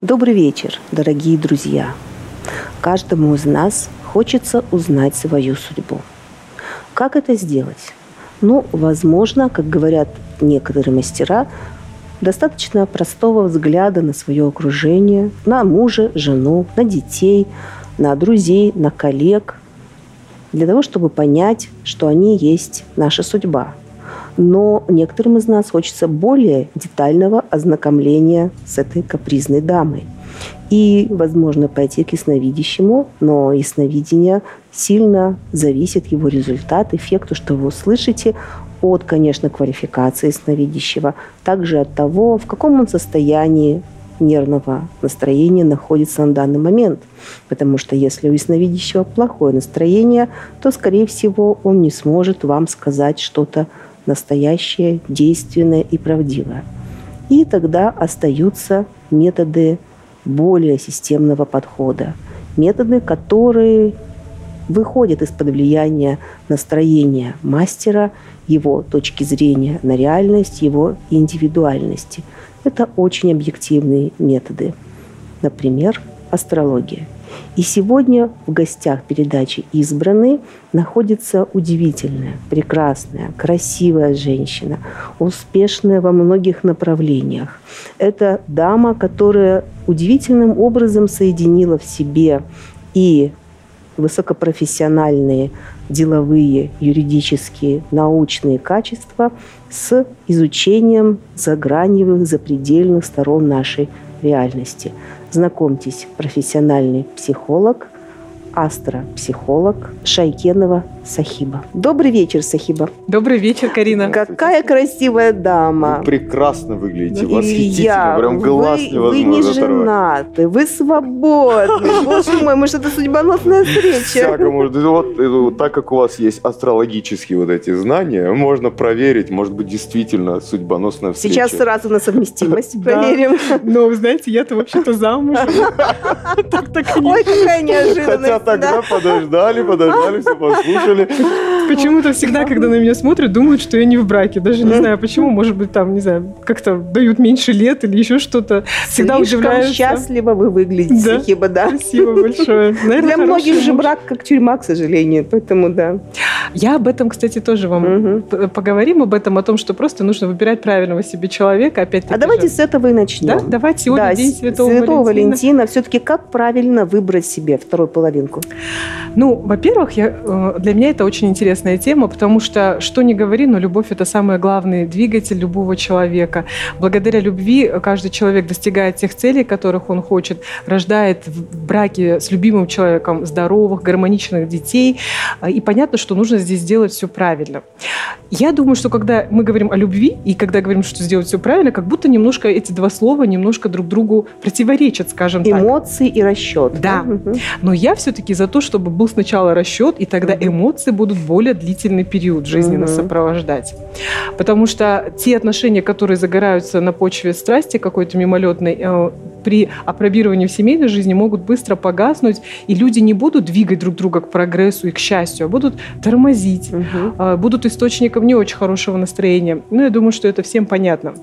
Добрый вечер, дорогие друзья! Каждому из нас хочется узнать свою судьбу. Как это сделать? Возможно, как говорят некоторые мастера, достаточно простого взгляда на свое окружение, на мужа, жену, на детей, на друзей, на коллег, для того, чтобы понять, что они есть наша судьба. Но некоторым из нас хочется более детального ознакомления с этой капризной дамой. И, возможно, пойти к ясновидящему, но ясновидение сильно зависит его результат, эффект, что вы услышите от, конечно, квалификации ясновидящего, также от того, в каком он состоянии нервного настроения находится на данный момент. Потому что если у ясновидящего плохое настроение, то, скорее всего, он не сможет вам сказать что-то настоящее, действенное и правдивое. И тогда остаются методы более системного подхода. Методы, которые выходят из-под влияния настроения мастера, его точки зрения на реальность, его индивидуальности. Это очень объективные методы. Например, астрология. И сегодня в гостях передачи «Избранный» находится удивительная, прекрасная, красивая женщина, успешная во многих направлениях. Это дама, которая удивительным образом соединила в себе и высокопрофессиональные, деловые, юридические, научные качества с изучением заграничных, запредельных сторон нашей реальности. Знакомьтесь, профессиональный психолог, астропсихолог Шайкенова Сахиба. Добрый вечер, Сахиба. Добрый вечер, Карина. Какая красивая дама. Вы прекрасно выглядите, восхитительно, прям глаз невозможно Вы не оторвать. женаты, вы свободны. Боже мой, может, это судьбоносная встреча. Всяко может. Вот так как у вас есть астрологические вот эти знания, можно проверить, может быть, действительно судьбоносная встреча. Сейчас сразу на совместимость проверим. Но, вы знаете, я-то вообще-то замужем. Ой, какая неожиданность. Хотя тогда подождали, все послушали. Почему-то всегда, когда на меня смотрят, думают, что я не в браке. Даже не знаю почему. Может быть, там, не знаю, как-то дают меньше лет или еще что-то. Всегда удивляются. Счастливо вы выглядите, Сахиба, да. Спасибо большое. Для многих же брак как тюрьма, к сожалению. Поэтому да. Я об этом, кстати, тоже вам поговорим, о том, что просто нужно выбирать правильного себе человека. Опять-таки а давайте с этого и начнем. Да? Давайте сегодня день Святого Валентина. Все-таки как правильно выбрать себе вторую половинку? Во-первых, для меня это очень интересная тема, потому что ни говори, но любовь – это самый главный двигатель любого человека. Благодаря любви каждый человек достигает тех целей, которых он хочет, рождает в браке с любимым человеком здоровых, гармоничных детей. И понятно, что нужно здесь сделать все правильно. Я думаю, что когда мы говорим о любви и когда говорим, что сделать все правильно, как будто немножко эти два слова немножко друг другу противоречат, скажем так. Эмоции и расчет. Да. Но я все-таки за то, чтобы был сначала расчет, и тогда эмоции будут более длительный период жизни нас сопровождать. Потому что те отношения, которые загораются на почве страсти какой-то мимолетной, при апробировании в семейной жизни могут быстро погаснуть, и люди не будут двигать друг друга к прогрессу и к счастью, а будут тормозить, будут источником не очень хорошего настроения. Я думаю, что это всем понятно.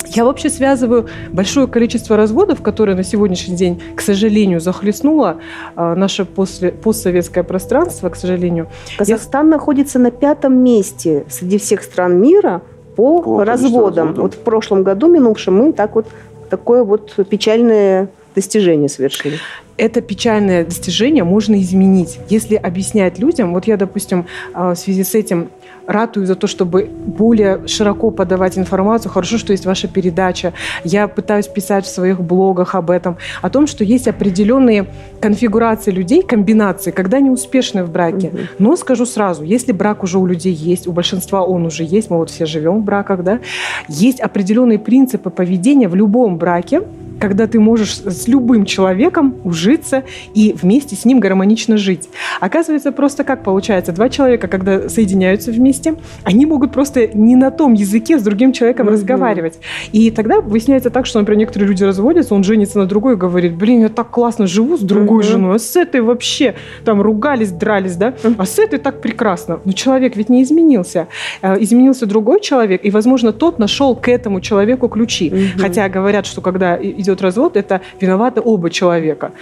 Я вообще связываю большое количество разводов, которые на сегодняшний день, к сожалению, захлестнуло наше постсоветское пространство, к сожалению. Казахстан находится на 5-м месте среди всех стран мира по разводам. Вот в прошлом году, минувшем, мы такое печальное достижение совершили. Это печальное достижение можно изменить, если объяснять людям. Вот я, допустим, в связи с этим ратую за то, чтобы более широко подавать информацию. Хорошо, что есть ваша передача. Я пытаюсь писать в своих блогах об этом, о том, что есть определенные конфигурации людей, комбинации, когда они успешны в браке. Но скажу сразу, если брак уже у людей есть, у большинства он уже есть, мы все живем в браках, да, есть определенные принципы поведения в любом браке, когда ты можешь с любым человеком ужиться и вместе с ним гармонично жить. Оказывается, просто как получается? Два человека, когда соединяются вместе, они могут просто не на том языке с другим человеком разговаривать. И тогда выясняется так, что, например, некоторые люди разводятся, он женится на другой и говорит: блин, я так классно живу с другой женой, а с этой вообще там ругались, дрались, да? А с этой так прекрасно. Но человек ведь не изменился. Изменился другой человек, и, возможно, тот нашел к этому человеку ключи. Хотя говорят, что когда идет идет развод, это виноваты оба человека.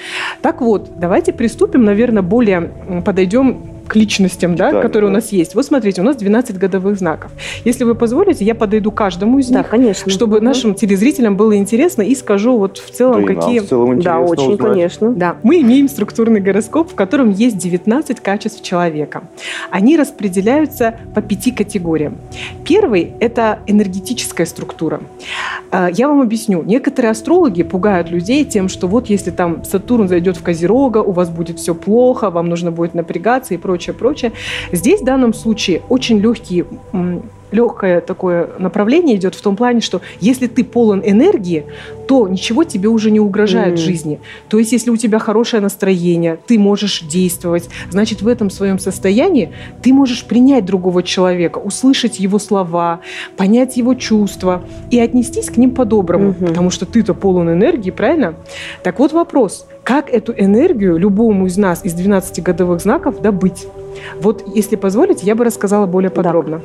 Так вот, давайте приступим, наверное, подойдем к личностям, да, которые у нас есть. Вот смотрите, у нас 12 годовых знаков. Если вы позволите, я подойду к каждому из них, конечно, чтобы нашим телезрителям было интересно, и скажу вот в целом, какие... в целом да, очень, узнать. конечно. Да, мы имеем структурный гороскоп, в котором есть 19 качеств человека. Они распределяются по 5 категориям. Первый – это энергетическая структура. Я вам объясню. Некоторые астрологи пугают людей тем, что вот если там Сатурн зайдет в Козерога, у вас будет все плохо, вам нужно будет напрягаться и прочее. Здесь в данном случае очень легкое такое направление идет в том плане, что если ты полон энергии, то ничего тебе уже не угрожает в жизни. То есть если у тебя хорошее настроение, ты можешь действовать, значит, в этом своем состоянии ты можешь принять другого человека, услышать его слова, понять его чувства и отнестись к ним по-доброму, потому что ты-то полон энергии, правильно? Так вот вопрос, как эту энергию любому из нас, из 12 годовых знаков, добыть? Вот, если позволите, я бы рассказала более подробно. Да.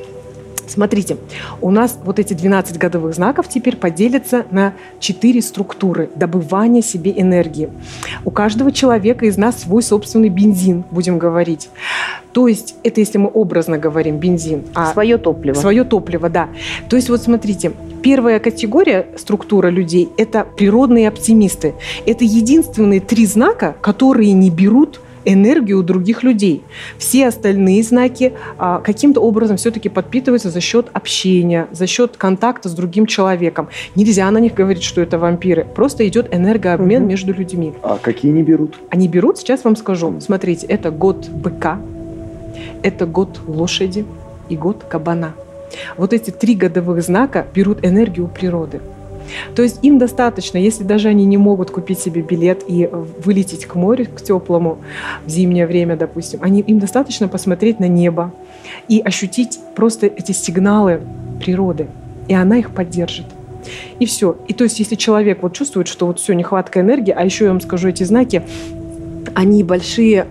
Смотрите, у нас вот эти 12 годовых знаков теперь поделятся на 4 структуры добывания себе энергии. У каждого человека из нас свой собственный бензин, будем говорить. То есть, это если мы образно говорим, бензин. Свое топливо. Свое топливо, да. То есть, вот смотрите, первая категория, структура людей, это природные оптимисты. Это единственные 3 знака, которые не берут энергию у других людей. Все остальные знаки каким-то образом все-таки подпитываются за счет общения, за счет контакта с другим человеком. Нельзя на них говорить, что это вампиры. Просто идет энергообмен между людьми. А какие не берут? Они берут, сейчас вам скажу. Смотрите, это год быка, это год лошади и год кабана. Вот эти 3 годовых знака берут энергию у природы. То есть им достаточно, если даже они не могут купить себе билет и вылететь к морю, к теплому в зимнее время, допустим, им достаточно посмотреть на небо и ощутить просто эти сигналы природы, и она их поддержит. И все. И то есть если человек вот чувствует, что вот все, нехватка энергии, а еще я вам скажу, эти знаки, они большие,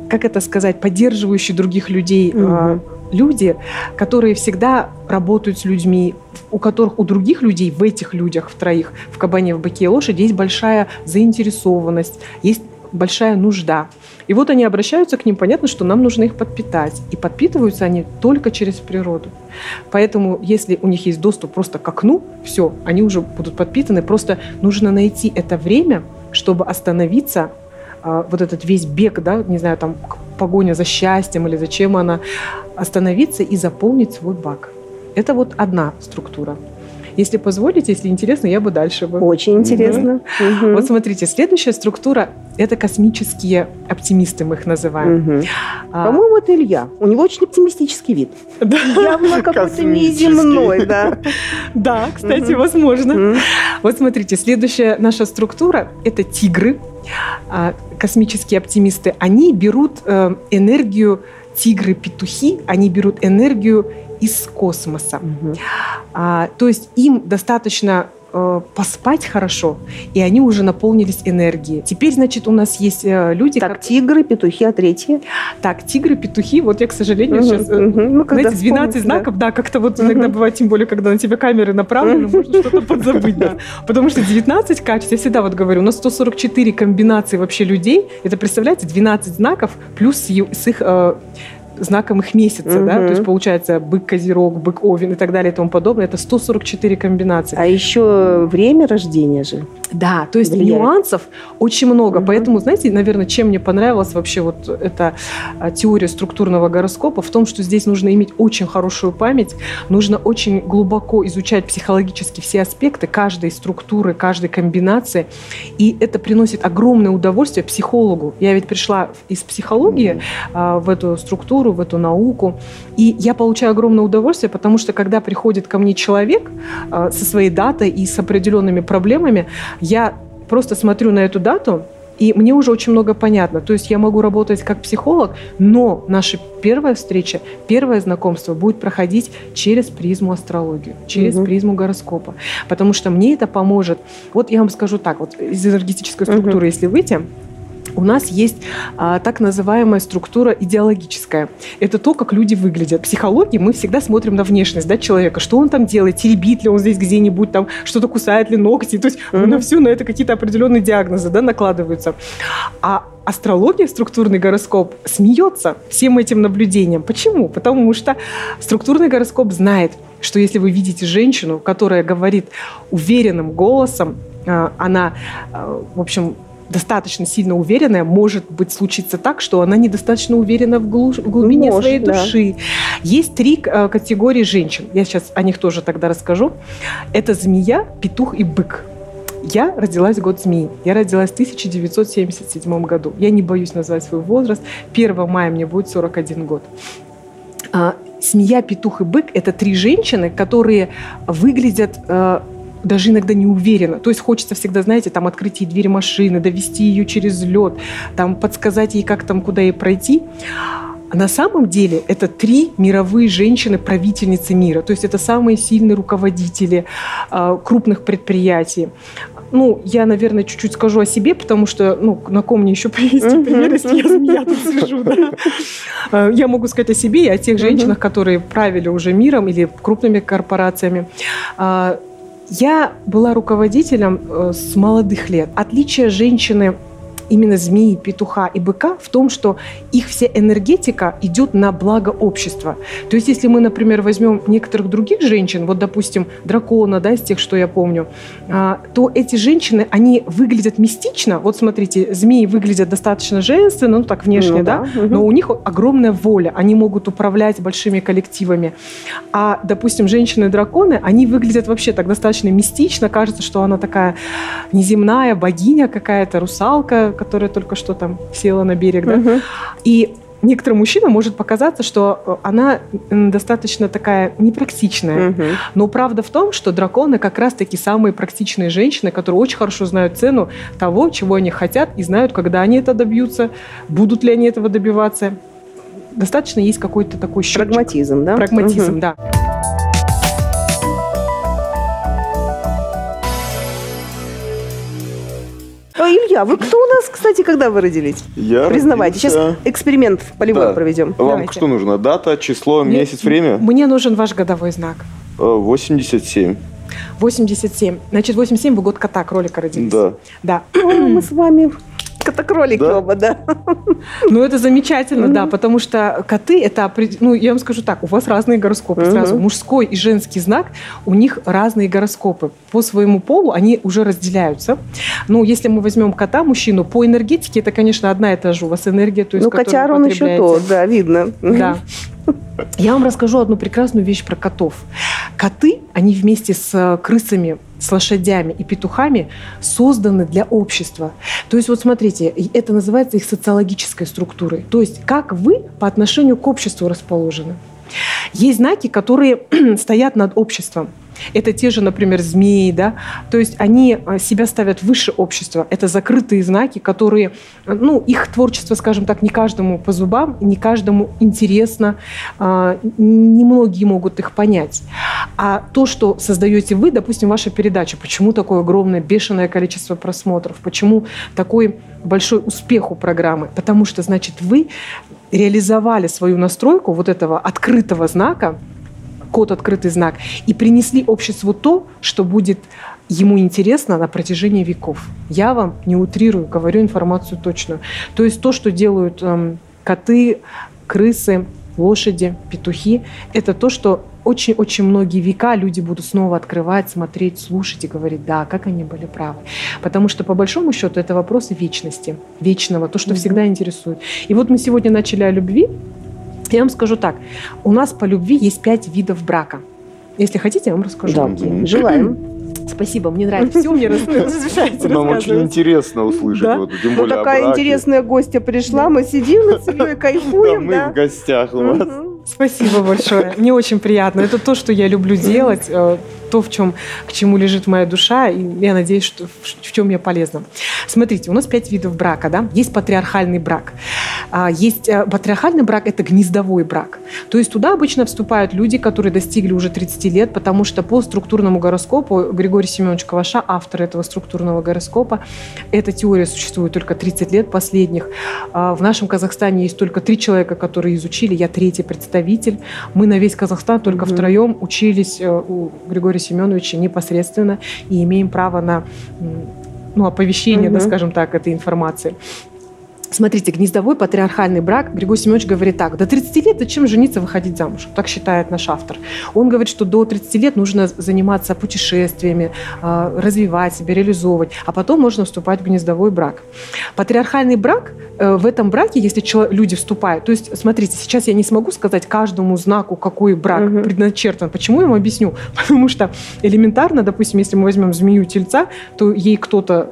как это сказать, поддерживающие других людей люди, которые всегда работают с людьми, у которых у других людей, в этих людях, в троих, в кабане, в быке и лошади, есть большая заинтересованность, есть большая нужда. И вот они обращаются к ним, понятно, что нам нужно их подпитать. И подпитываются они только через природу. Поэтому, если у них есть доступ просто к окну, все, они уже будут подпитаны. Просто нужно найти это время, чтобы остановиться, вот этот весь бег, да, не знаю, там погоня за счастьем или зачем она, остановиться и заполнить свой бак. Это вот одна структура. Если позволите, если интересно, я бы дальше. Очень интересно. Вот смотрите, следующая структура – это космические оптимисты, мы их называем. По-моему, это Илья. У него очень оптимистический вид. Да. Явно какой-то неземной. Да, кстати, возможно. Вот смотрите, следующая наша структура – это тигры. Космические оптимисты. Они берут энергию, тигры-петухи, они берут энергию из космоса. То есть им достаточно поспать хорошо, и они уже наполнились энергией. Теперь, значит, у нас есть люди... Так, тигры, петухи, а третьи? Так, тигры, петухи, вот я, к сожалению, сейчас... знаете, 12 знаков, да, как-то вот иногда бывает, тем более, когда на тебя камеры направлены, можно что-то подзабыть, да. Потому что 19 качеств, я всегда вот говорю, у нас 144 комбинации вообще людей, это, представляете, 12 знаков плюс с их... знаком их месяца, да, то есть получается бык, козерог, бык, овен и так далее и тому подобное. Это 144 комбинации. А еще время рождения же. Да, то есть нюансов очень много. Поэтому, знаете, наверное, чем мне понравилась вообще вот эта теория структурного гороскопа, в том, что здесь нужно иметь очень хорошую память, нужно очень глубоко изучать психологически все аспекты каждой структуры, каждой комбинации, и это приносит огромное удовольствие психологу. Я ведь пришла из психологии в эту структуру, в эту науку. И я получаю огромное удовольствие, потому что когда приходит ко мне человек со своей датой и с определенными проблемами, я просто смотрю на эту дату, и мне уже очень много понятно. То есть я могу работать как психолог, но наша первая встреча, первое знакомство будет проходить через призму астрологии, через призму гороскопа. Потому что мне это поможет. Вот я вам скажу так, вот из энергетической структуры, если выйти, у нас есть так называемая структура идеологическая. Это то, как люди выглядят. В психологии мы всегда смотрим на внешность, да, человека, что он там делает, теребит ли он здесь где-нибудь, там что-то кусает ли ногти. То есть на все на это какие-то определенные диагнозы, да, накладываются. А астрология, структурный гороскоп, смеется всем этим наблюдениям. Почему? Потому что структурный гороскоп знает, что если вы видите женщину, которая говорит уверенным голосом, она, в общем, достаточно сильно уверенная, может быть случиться так, что она недостаточно уверена в глубине своей души. Есть 3 категории женщин. Я сейчас о них тоже тогда расскажу. Это змея, петух и бык. Я родилась в год змеи. Я родилась в 1977 году. Я не боюсь назвать свой возраст. 1 мая мне будет 41 год. Змея, петух и бык – это 3 женщины, которые выглядят даже иногда неуверенно. То есть хочется всегда, знаете, там открыть ей дверь машины, довести ее через лед, там подсказать ей, как там, куда ей пройти. А на самом деле это 3 мировые женщины-правительницы мира. То есть это самые сильные руководители крупных предприятий. Ну, я, наверное, чуть-чуть скажу о себе, потому что, ну, на ком мне еще привести пример, если я змея тут сижу, да? Я могу сказать о себе и о тех женщинах, которые правили уже миром или крупными корпорациями. Я была руководителем с молодых лет. Отличие женщины, именно змеи, петуха и быка, в том, что их вся энергетика идет на благо общества. То есть, если мы, например, возьмем некоторых других женщин, вот, допустим, дракона, да, из тех, что я помню, то эти женщины, они выглядят мистично. Вот, смотрите, змеи выглядят достаточно женственно, ну, так внешне, да, но у них огромная воля, они могут управлять большими коллективами. А, допустим, женщины-драконы, они выглядят вообще так достаточно мистично, кажется, что она такая неземная богиня какая-то, русалка, которая только что там села на берег, да? И некоторым мужчинам может показаться, что она достаточно такая непрактичная. Но правда в том, что драконы как раз-таки самые практичные женщины, которые очень хорошо знают цену того, чего они хотят, и знают, когда они это добьются, будут ли они этого добиваться. Достаточно есть какой-то такой счетчик. Прагматизм, да? Прагматизм, да. Илья, вы кто у нас, кстати, когда вы родились? Я Признавайте. родился... Сейчас эксперимент полевой проведем. Вам Давайте. что нужно? Дата, число, месяц, время? Мне нужен ваш годовой знак. 87. 87. Значит, 87 вы год кота, кролика родились. Да. Да. Мы с вами кота-кролики Да. оба, да? Ну, это замечательно, да, потому что коты, это, ну, я вам скажу так, у вас разные гороскопы сразу. Мужской и женский знак, у них разные гороскопы. По своему полу они уже разделяются. Ну, если мы возьмем кота, мужчину, по энергетике, это, конечно, одна и та же у вас энергия, то есть, Ну, которую котяр вы он еще потребляете. тот, да, видно. Да. Я вам расскажу одну прекрасную вещь про котов. Коты, они вместе с крысами, с лошадями и петухами созданы для общества. То есть, вот смотрите, это называется их социологической структурой. То есть, как вы по отношению к обществу расположены. Есть знаки, которые стоят над обществом. Это те же, например, змеи, да, то есть они себя ставят выше общества. Это закрытые знаки, которые, ну, их творчество, скажем так, не каждому по зубам, не каждому интересно, немногие могут их понять. А то, что создаете вы, допустим, ваша передача, почему такое огромное, бешеное количество просмотров, почему такой большой успех у программы? Потому что, значит, вы реализовали свою настройку вот этого открытого знака, код «Открытый знак», и принесли обществу то, что будет ему интересно на протяжении веков. Я вам не утрирую, говорю информацию точную. То есть то, что делают коты, крысы, лошади, петухи, это то, что очень-очень многие века люди будут снова открывать, смотреть, слушать и говорить, да, как они были правы. Потому что, по большому счету, это вопросы вечности, вечного, то, что всегда интересует. И вот мы сегодня начали о любви. Я вам скажу так. У нас по любви есть 5 видов брака. Если хотите, я вам расскажу. Да, желаем. Спасибо, мне нравится. Все мне разрешаете Нам очень рассказывать. интересно услышать. Да? Вот, тем Ну, более о такая браке. интересная гостья пришла, мы сидим над Ильей, Да, кайфуем, мы в гостях у вас. Спасибо большое. Мне очень приятно. Это то, что я люблю делать. то, к чему лежит моя душа, и я надеюсь, что в чем я полезна. Смотрите, у нас 5 видов брака, да? Есть патриархальный брак. Есть патриархальный брак – это гнездовой брак. То есть туда обычно вступают люди, которые достигли уже 30 лет, потому что по структурному гороскопу Григорий Семенович Кваша, автор этого структурного гороскопа, эта теория существует только 30 лет последних. В нашем Казахстане есть только 3 человека, которые изучили, я 3-й представитель. Мы на весь Казахстан только втроем учились у Григория Семеновича непосредственно и имеем право на оповещение, да, скажем так, этой информации. Смотрите, гнездовой патриархальный брак, Григорий Семенович говорит так: до 30 лет зачем жениться, выходить замуж? Так считает наш автор. Он говорит, что до 30 лет нужно заниматься путешествиями, развивать себя, реализовывать, а потом можно вступать в гнездовой брак. Патриархальный брак, в этом браке, если люди вступают, то есть, смотрите, сейчас я не смогу сказать каждому знаку, какой брак предначертан. Почему я вам объясню? Потому что элементарно, допустим, если мы возьмем змею-тельца, то ей кто-то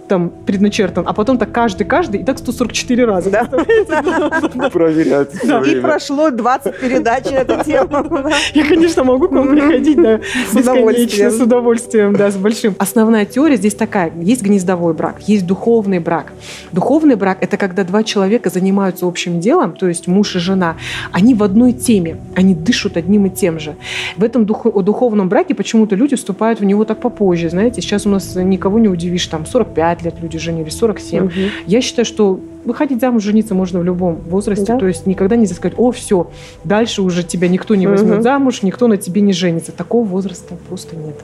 там предначертан, а потом так каждый, и так 144 раза. Да. Проверять. И прошло 20 передач на эту тему. Я, конечно, могу к вам приходить, да, с удовольствием, да, с большим. Основная теория здесь такая: есть гнездовой брак, есть духовный брак. Духовный брак – это когда 2 человека занимаются общим делом, то есть муж и жена, они в одной теме, они дышат одним и тем же. В этом духовном браке почему-то люди вступают в него так попозже, знаете, сейчас у нас никого не удивишь, там 45 лет люди женились, 47. Я считаю, что выходить замуж, жениться можно в любом возрасте. Да? То есть никогда нельзя сказать: о, все, дальше уже тебя никто не возьмет замуж, никто на тебе не женится. Такого возраста просто нет.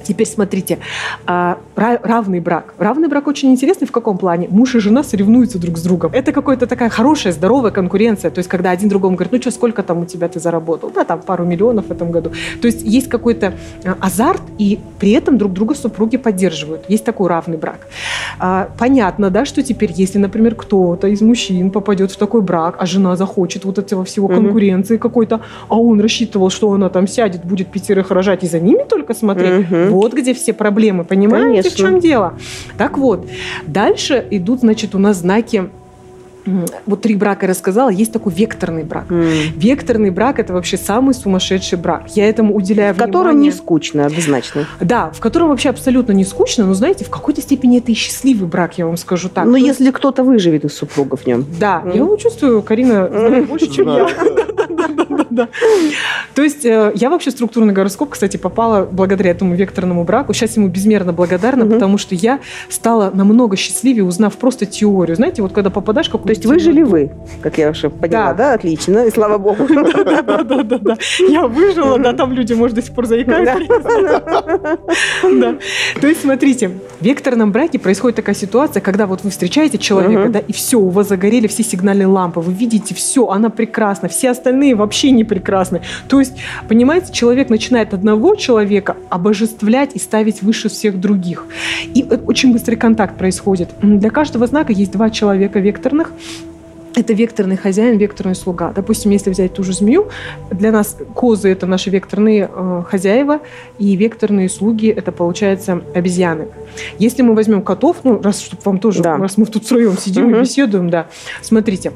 Теперь смотрите, равный брак. Равный брак очень интересный в каком плане? Муж и жена соревнуются друг с другом. Это какая-то такая хорошая, здоровая конкуренция. То есть когда один другому говорит: ну что, сколько там у тебя ты заработал? Да, там пару миллионов в этом году. То есть есть какой-то азарт, и при этом друг друга супруги поддерживают. Есть такой равный брак. Понятно, да, что теперь, если, например, кто-то из мужчин попадет в такой брак, а жена захочет вот этого всего конкуренции какой-то, а он рассчитывал, что она там сядет, будет 5 рожать и за ними только смотреть. Вот где все проблемы, понимаете, конечно, в чем дело? Так вот, дальше идут, значит, у нас знаки. Вот 3 брака я рассказала, есть такой векторный брак. Векторный брак – это вообще самый сумасшедший брак. Я этому уделяю внимание. В котором не скучно, однозначно. Да, в котором вообще абсолютно не скучно, но, знаете, в какой-то степени это и счастливый брак, я вам скажу так. Но если кто-то выживет из супругов в нем. Да, я его чувствую, Карина знает больше, чем я. Да. То есть я вообще в структурный гороскоп, кстати, попала благодаря этому векторному браку. Сейчас ему безмерно благодарна, потому что я стала намного счастливее, узнав просто теорию. Знаете, вот когда попадаешь в какую-то... То есть выжили вы, как я уже поняла, да? Отлично, и слава богу. Да. Я выжила, да, там люди, может, до сих пор заикаются. Да. То есть, смотрите, в векторном браке происходит такая ситуация, когда вот вы встречаете человека, да, и все, у вас загорели все сигнальные лампы, вы видите все, она прекрасна, все остальные вообще не прекрасны. То есть, понимаете, человек начинает одного человека обожествлять и ставить выше всех других. И очень быстрый контакт происходит. Для каждого знака есть 2 человека векторных. Это векторный хозяин, векторный слуга. Допустим, если взять ту же змею, для нас козы – это наши векторные хозяева, и векторные слуги – это, получается, обезьяны. если мы возьмем котов, ну, раз вам тоже, раз мы тут втроем сидим и беседуем, смотрите,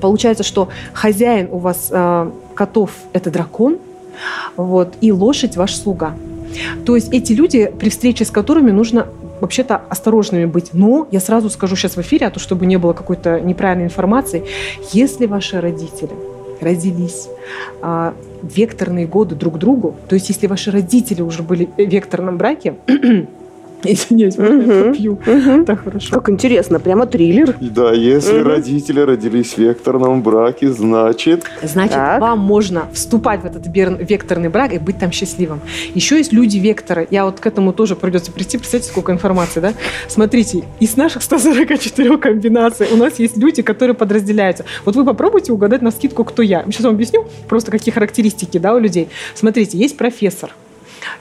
получается, что хозяин у вас котов – это дракон, вот, и лошадь – ваш слуга. То есть эти люди, при встрече с которыми нужно вообще-то осторожными быть. Но я сразу скажу сейчас в эфире, а то чтобы не было какой-то неправильной информации, если ваши родители родились в векторные годы друг другу, то есть если ваши родители уже были в векторном браке, извиняюсь, я попью. Так хорошо. Как интересно, прямо триллер. Да, если родители родились в векторном браке, значит... Значит, вам можно вступать в этот векторный брак и быть там счастливым. Еще есть люди-векторы. Я вот к этому тоже придется прийти. Представьте, сколько информации, да? Смотрите, из наших 144 комбинаций у нас есть люди, которые подразделяются. Вот вы попробуйте угадать навскидку, кто я. Сейчас вам объясню просто, какие характеристики, да, у людей. Смотрите, есть профессор.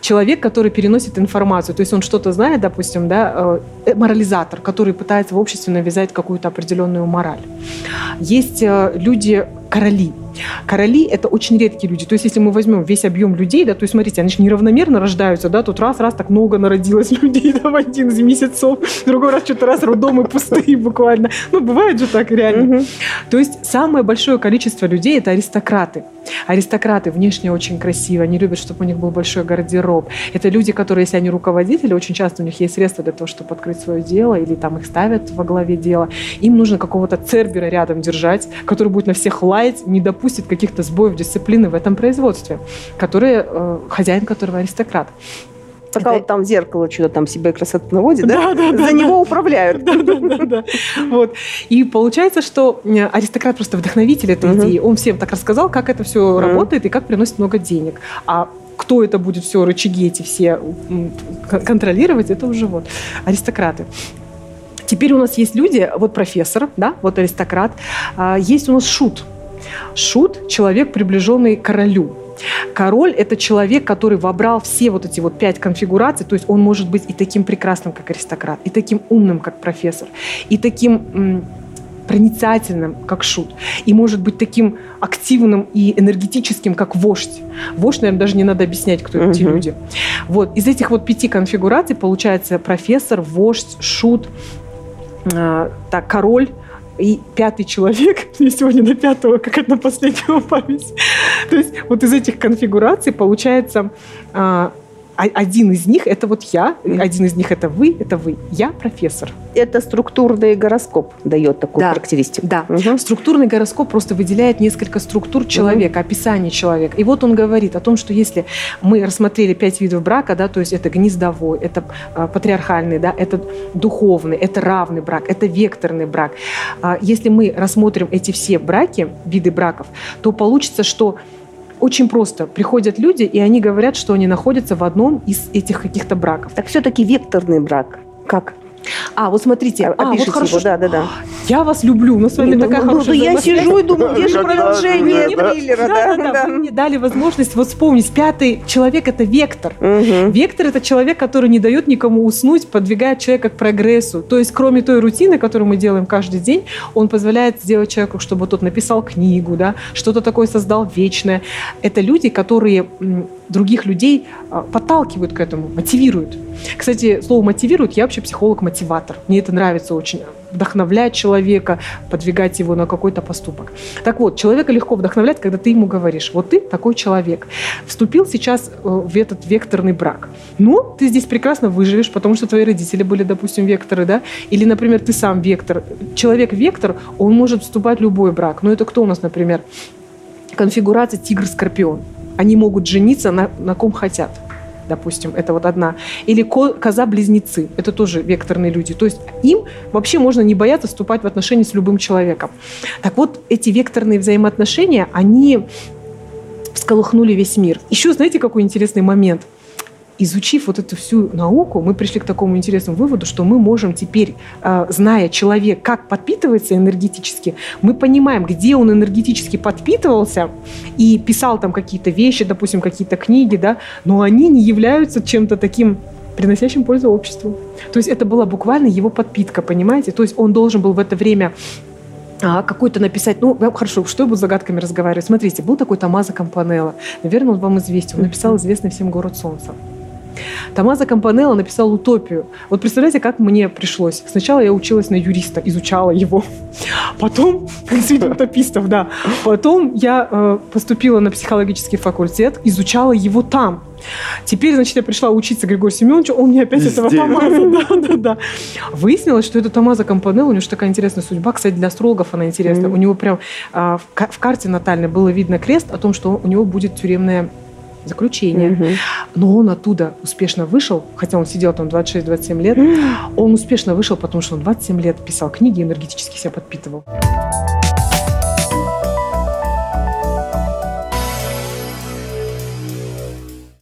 Человек, который переносит информацию, то есть он что-то знает, допустим, да, морализатор, который пытается в обществе навязать какую-то определенную мораль. Есть люди-короли. Короли – это очень редкие люди. То есть если мы возьмем весь объем людей, да, то есть смотрите, они же неравномерно рождаются, да, тут раз так много народилось людей, да, в один из месяцев, другой раз что-то раз роддомы пустые буквально. Ну, бывает же так реально. То есть самое большое количество людей – это аристократы. Аристократы внешне очень красивые, они любят, чтобы у них был большой гардероб. Это люди, которые, если они руководители, очень часто у них есть средства для того, чтобы открыть свое дело, или там их ставят во главе дела. Им нужно какого-то цербера рядом держать, который будет на всех лаять, не допустит каких-то сбоев дисциплины в этом производстве, хозяин которого аристократ. Пока он там в зеркало что-то там себе красоту наводит, за него управляют. Да. Вот. И получается, что аристократ просто вдохновитель этой идеи. Он всем так рассказал, как это все работает и как приносит много денег. А кто это будет все, рычаги эти все контролировать, это уже вот аристократы. Теперь у нас есть люди, вот профессор, да, вот аристократ. Есть у нас шут. Шут – человек, приближенный к королю. Король – это человек, который вобрал все вот эти вот 5 конфигураций, то есть он может быть и таким прекрасным, как аристократ, и таким умным, как профессор, и таким проницательным, как шут, и может быть таким активным и энергетическим, как вождь. Вождь, наверное, даже не надо объяснять, кто эти люди. Вот. Из этих вот 5 конфигураций получается профессор, вождь, шут, король, и 5-й человек, я сегодня на 5-го, как это на последнего память. То есть вот из этих конфигураций получается один из них – это вот я, один из них – это вы, я профессор. Это структурный гороскоп дает такую характеристику. Да, структурный гороскоп просто выделяет несколько структур человека, описание человека. И вот он говорит о том, что если мы рассмотрели 5 видов брака, да, то есть это гнездовой, это патриархальный, да, это духовный, это равный брак, это векторный брак. Если мы рассмотрим эти все браки, виды браков, то получится, что очень просто. Приходят люди, и они говорят, что они находятся в одном из этих каких-то браков. Так все-таки векторный брак. Как? Вот смотрите. Вот хорошо. Его, да. Я вас люблю. У нас с вами такая хорошая я сижу и думаю, где же продолжение триллера? Да. Вы мне дали возможность вот вспомнить. 5-й человек – это вектор. Вектор – это человек, который не дает никому уснуть, подвигает человека к прогрессу. То есть, кроме той рутины, которую мы делаем каждый день, он позволяет сделать человеку, чтобы тот написал книгу, да, что-то такое создал вечное. Это люди, которые других людей подталкивают к этому, мотивируют. Кстати, слово «мотивирует» я вообще психолог-мотиватор. Мне это нравится очень. Вдохновлять человека, подвигать его на какой-то поступок. Так вот, человека легко вдохновлять, когда ты ему говоришь: вот ты такой человек, вступил сейчас в этот векторный брак. Ну, ты здесь прекрасно выживешь, потому что твои родители были, допустим, векторы, да? Или, например, ты сам вектор. Человек-вектор, он может вступать в любой брак. Но это кто у нас, например? Конфигурация тигр-скорпион. Они могут жениться на ком хотят. Допустим, это вот одна. Или коза-близнецы. Это тоже векторные люди. То есть им вообще можно не бояться вступать в отношения с любым человеком. Так вот, эти векторные взаимоотношения, они всколыхнули весь мир. Еще знаете, какой интересный момент? Изучив вот эту всю науку, мы пришли к такому интересному выводу, что мы можем теперь, зная человека, как подпитывается энергетически, мы понимаем, где он энергетически подпитывался и писал там какие-то вещи, допустим, какие-то книги, да, но они не являются чем-то таким приносящим пользу обществу. То есть это была буквально его подпитка, понимаете? То есть он должен был в это время какой-то написать, хорошо, что я буду с загадками разговаривать. Смотрите, был такой Томмазо Кампанелло, наверное, он вам известен, он написал известный всем «Город солнца». Томмазо Кампанелло написал «Утопию». Вот представляете, как мне пришлось. Сначала я училась на юриста, изучала его. Потом, среди утопистов, да. Потом я поступила на психологический факультет, изучала его там. Теперь, значит, я пришла учиться Григорию Семеновичу, он мне опять этого Томмазо. Да. Выяснилось, что это Томмазо Кампанелло, у него же такая интересная судьба. Кстати, для астрологов она интересная. У него прям в карте натальной было видно крест о том, что у него будет тюремное заключение. Но он оттуда успешно вышел, хотя он сидел там 26-27 лет, он успешно вышел, потому что он 27 лет писал книги и энергетически себя подпитывал.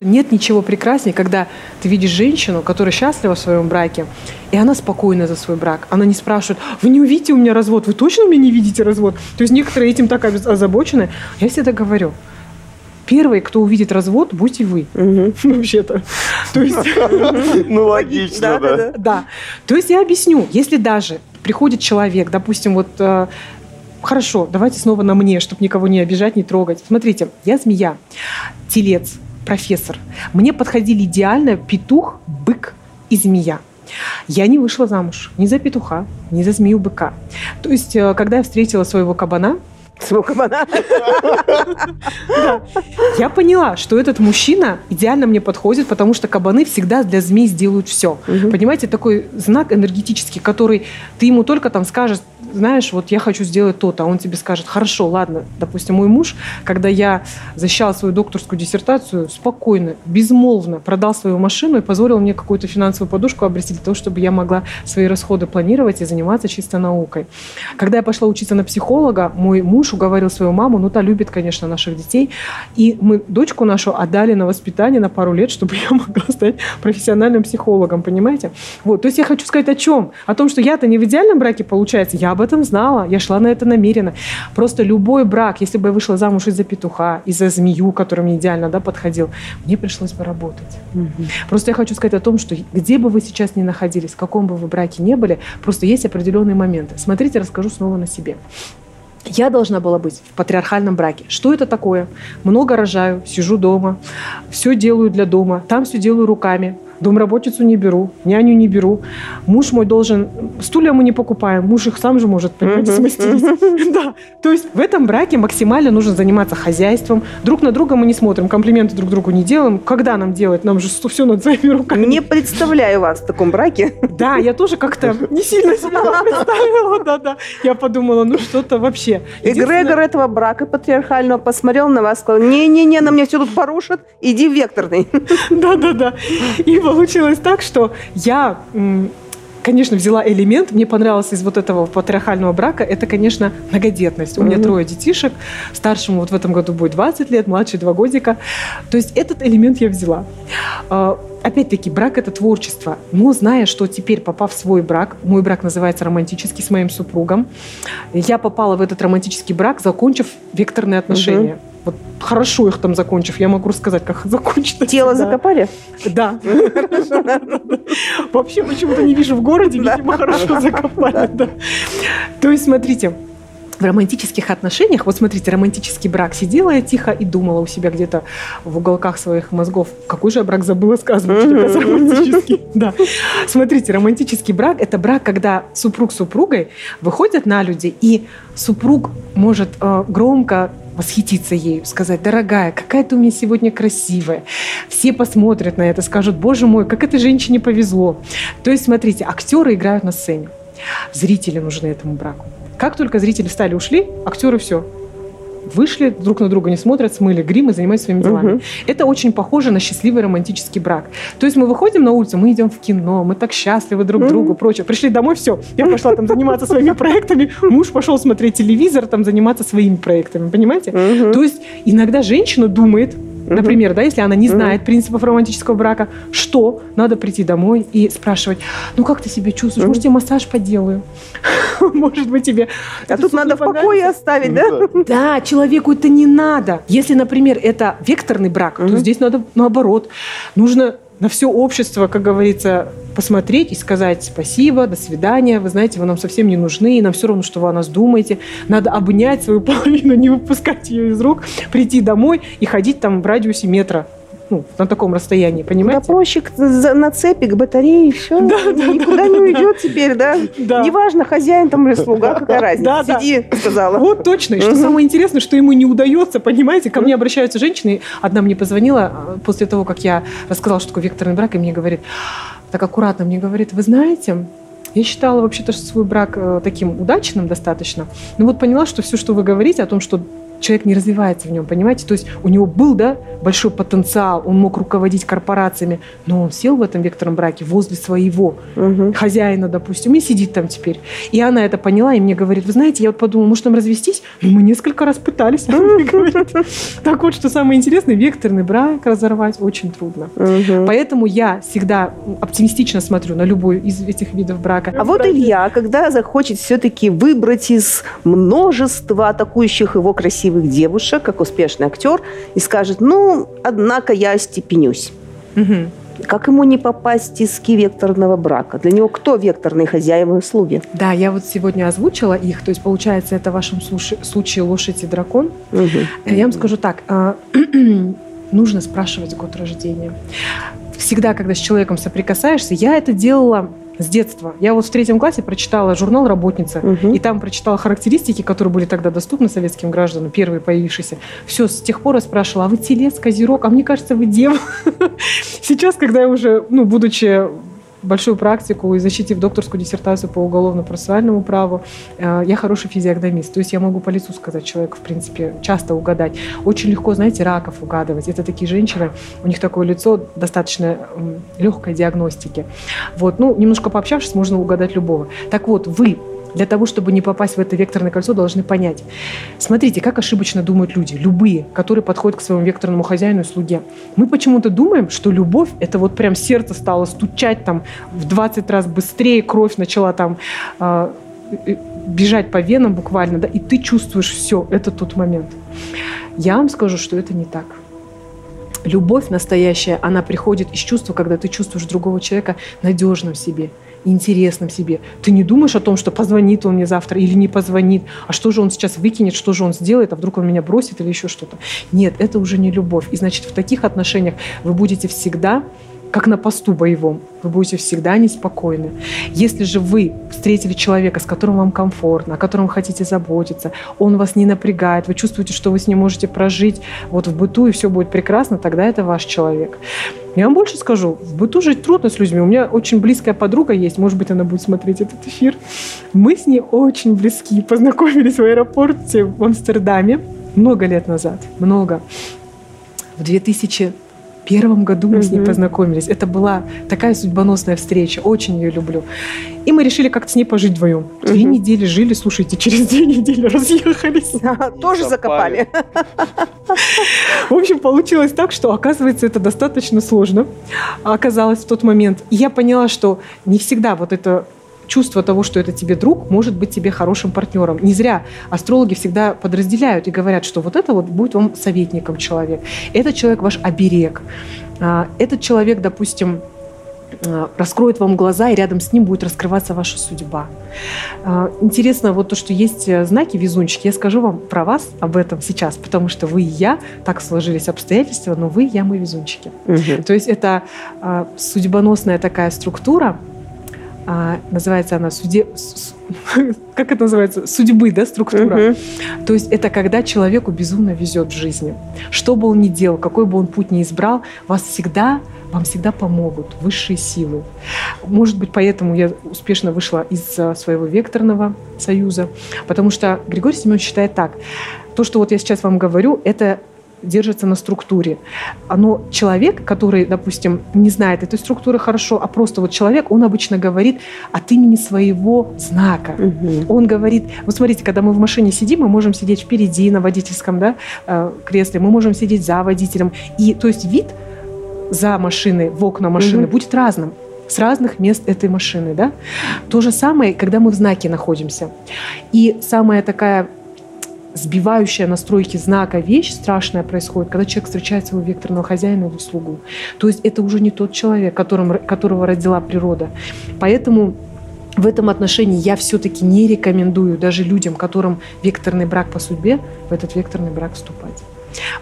Нет ничего прекраснее, когда ты видишь женщину, которая счастлива в своем браке, и она спокойна за свой брак. Она не спрашивает: вы не увидите у меня развод? Вы точно у меня не видите развод? То есть некоторые этим так озабочены. Я всегда говорю: первый, кто увидит развод, будете вы. Вообще-то. То есть... Ну, логично, да. Да. То есть я объясню. Если даже приходит человек, допустим, вот... Хорошо, давайте снова на мне, чтобы никого не обижать, не трогать. Смотрите, я змея, телец, профессор. Мне подходили идеально петух, бык и змея. Я не вышла замуж ни за петуха, ни за змею-быка. То есть, когда я встретила своего кабана, Своего кабана. Я поняла, что этот мужчина идеально мне подходит, потому что кабаны всегда для змей сделают все. Понимаете, такой знак энергетический, который ты ему только там скажешь, знаешь, вот я хочу сделать то-то, а он тебе скажет, хорошо, ладно. Допустим, мой муж, когда я защищала свою докторскую диссертацию, спокойно, безмолвно продал свою машину и позволил мне какую-то финансовую подушку обрести для того, чтобы я могла свои расходы планировать и заниматься чисто наукой. Когда я пошла учиться на психолога, мой муж уговорил свою маму, ну, та любит, конечно, наших детей, и мы дочку нашу отдали на воспитание на пару лет, чтобы я могла стать профессиональным психологом, понимаете? Вот, то есть я хочу сказать о чем? О том, что я-то не в идеальном браке, получается, я об этом знала, я шла на это намеренно. Просто любой брак, если бы я вышла замуж из-за петуха, из-за змею, который мне идеально, да, подходил, мне пришлось бы работать. Просто я хочу сказать о том, что где бы вы сейчас ни находились, в каком бы вы браке ни были, просто есть определенные моменты. Смотрите, расскажу снова на себе. Я должна была быть в патриархальном браке. Что это такое? Много рожаю, сижу дома, все делаю для дома, там все делаю руками. Домработницу не беру, няню не беру. Муж мой должен... Стулья мы не покупаем, муж их сам же может, понимаете, смастерить. Да. То есть в этом браке максимально нужно заниматься хозяйством. Друг на друга мы не смотрим, комплименты друг другу не делаем. Когда нам делать? Нам же все над своими руками. Не представляю вас в таком браке. Да, я тоже как-то не сильно себя представила. Да-да. Я подумала, ну что-то вообще. Эгрегор этого брака патриархального посмотрел на вас и сказал, не-не-не, на мне все тут порушат, иди в векторный. Да-да-да. И получилось так, что я, конечно, взяла элемент, мне понравился из вот этого патриархального брака, это, конечно, многодетность. У меня 3 детишек, старшему вот в этом году будет 20 лет, младший 2 годика. То есть этот элемент я взяла. Опять-таки, брак – это творчество. Но зная, что теперь, попав в свой брак, мой брак называется романтический с моим супругом, я попала в этот романтический брак, закончив векторные отношения. Вот хорошо их там закончив, я могу рассказать, как закончить. Тело закопали? Да. Вообще почему-то не вижу в городе, видимо, хорошо закопали. То есть, смотрите, в романтических отношениях, вот смотрите, романтический брак, сидела я тихо и думала у себя где-то в уголках своих мозгов, какой же я брак забыла сказать, что такое романтический. Да. Смотрите, романтический брак – это брак, когда супруг с супругой выходят на люди, и супруг может громко восхититься ею, сказать, дорогая, какая ты у меня сегодня красивая. Все посмотрят на это, скажут, боже мой, как этой женщине повезло. То есть, смотрите, актеры играют на сцене. Зрители нужны этому браку. Как только зрители встали, ушли, актеры все. Вышли, друг на друга не смотрят, смыли грим и занимаются своими делами. Это очень похоже на счастливый романтический брак. То есть мы выходим на улицу, мы идем в кино, мы так счастливы друг другу, прочее. Пришли домой, все, я пошла там заниматься своими проектами, муж пошел смотреть телевизор, там заниматься своими проектами, понимаете? То есть иногда женщина думает, например, да, если она не знает принципов романтического брака, что надо прийти домой и спрашивать, ну как ты себя чувствуешь, может, я массаж поделаю, может быть, тебе... А тут надо в покое оставить, да? Да, человеку это не надо. Если, например, это векторный брак, то здесь надо наоборот. Нужно на все общество, как говорится, посмотреть и сказать спасибо, до свидания, вы знаете, вы нам совсем не нужны, и нам все равно, что вы о нас думаете. Надо обнять свою половину, не выпускать ее из рук, прийти домой и ходить там в радиусе метра. Ну, на таком расстоянии, понимаете? Да проще на цепи, к батарее, и все. Никуда не уйдет теперь, да? Неважно, хозяин там или слуга, какая разница. Сиди, сказала. Вот точно. И что самое интересное, что ему не удается, понимаете? Ко мне обращаются женщины. Одна мне позвонила после того, как я рассказала, что такое векторный брак, и мне говорит, так аккуратно мне говорит, вы знаете, я считала вообще-то свой брак таким удачным достаточно. Но вот поняла, что все, что вы говорите о том, что человек не развивается в нем, понимаете? То есть у него был, да, большой потенциал, он мог руководить корпорациями, но он сел в этом векторном браке возле своего хозяина, допустим, и сидит там теперь. И она это поняла, и мне говорит, вы знаете, я вот подумала, может, нам развестись? Ну, мы несколько раз пытались. Так вот, что самое интересное, векторный брак разорвать очень трудно. Поэтому я всегда оптимистично смотрю на любой из этих видов брака. А вот Илья, когда захочет все-таки выбрать из множества атакующих его красивых девушек, как успешный актер, и скажет, ну, однако я остепенюсь. Как ему не попасть из векторного брака? Для него кто векторные хозяева и слуги? Да, я вот сегодня озвучила их. То есть, получается, это в вашем случае лошадь и дракон. Я вам скажу так. Нужно спрашивать год рождения. Всегда, когда с человеком соприкасаешься, я это делала с детства. Я вот в 3 классе прочитала журнал «Работница», и там прочитала характеристики, которые были тогда доступны советским гражданам, первые появившиеся. Все, с тех пор я спрашивала, а вы телец, козерог, а мне кажется, вы дева. Сейчас, когда я уже, будучи большую практику и защитив докторскую диссертацию по уголовно-процессуальному праву, я хороший физиогномист. То есть я могу по лицу сказать человеку, в принципе, часто угадать. Очень легко, знаете, раков угадывать. Это такие женщины, у них такое лицо достаточно легкой диагностики. Вот, немножко пообщавшись, можно угадать любого. Так вот, вы для того, чтобы не попасть в это векторное кольцо, должны понять. Смотрите, как ошибочно думают люди, любые, которые подходят к своему векторному хозяину и слуге. Мы почему-то думаем, что любовь – это вот прям сердце стало стучать там в 20 раз быстрее, кровь начала там бежать по венам буквально, да, и ты чувствуешь все, это тот момент. Я вам скажу, что это не так. Любовь настоящая, она приходит из чувства, когда ты чувствуешь другого человека надежным в себе, интересным себе. Ты не думаешь о том, что позвонит он мне завтра или не позвонит, а что же он сейчас выкинет, что же он сделает, а вдруг он меня бросит или еще что-то. Нет, это уже не любовь. И значит, в таких отношениях вы будете всегда как на посту боевом. Вы будете всегда неспокойны. Если же вы встретили человека, с которым вам комфортно, о котором вы хотите заботиться, он вас не напрягает, вы чувствуете, что вы с ним можете прожить вот в быту, и все будет прекрасно, тогда это ваш человек. Я вам больше скажу, в быту жить трудно с людьми. У меня очень близкая подруга есть, может быть, она будет смотреть этот эфир. Мы с ней очень близки, познакомились в аэропорте в Амстердаме много лет назад, много. В 2001 году мы с ней познакомились. Это была такая судьбоносная встреча. Очень ее люблю. И мы решили как-то с ней пожить вдвоем. 2 недели жили, слушайте, через 2 недели разъехались. Тоже закопали. В общем, получилось так, что, оказывается, это достаточно сложно оказалось в тот момент. И я поняла, что не всегда вот это чувство того, что это тебе друг, может быть тебе хорошим партнером. Не зря астрологи всегда подразделяют и говорят, что вот это вот будет вам советником человек. Этот человек ваш оберег. Этот человек, допустим, раскроет вам глаза, и рядом с ним будет раскрываться ваша судьба. Интересно вот то, что есть знаки везунчики. Я скажу вам про вас об этом сейчас, потому что вы и я, так сложились обстоятельства, но вы и я, мы везунчики. То есть это судьбоносная такая структура, называется она как это называется? Судьбы, да, структура. То есть это когда человеку безумно везет в жизни. Что бы он ни делал, какой бы он путь ни избрал, вам всегда помогут высшие силы. Может быть, поэтому я успешно вышла из своего векторного союза, потому что Григорий Семенович считает так. То, что вот я сейчас вам говорю, это держится на структуре. Но человек, который, допустим, не знает этой структуры хорошо, а просто вот человек, он обычно говорит от имени своего знака. Он говорит, вот смотрите, когда мы в машине сидим, мы можем сидеть впереди на водительском, да, кресле, мы можем сидеть за водителем. И то есть вид за машиной, в окна машины будет разным. С разных мест этой машины. Да? То же самое, когда мы в знаке находимся. И самая такая сбивающая настройки знака вещь страшная происходит, когда человек встречает своего векторного хозяина или слугу. То есть это уже не тот человек, которого родила природа. Поэтому в этом отношении я все-таки не рекомендую даже людям, которым векторный брак по судьбе, в этот векторный брак вступать.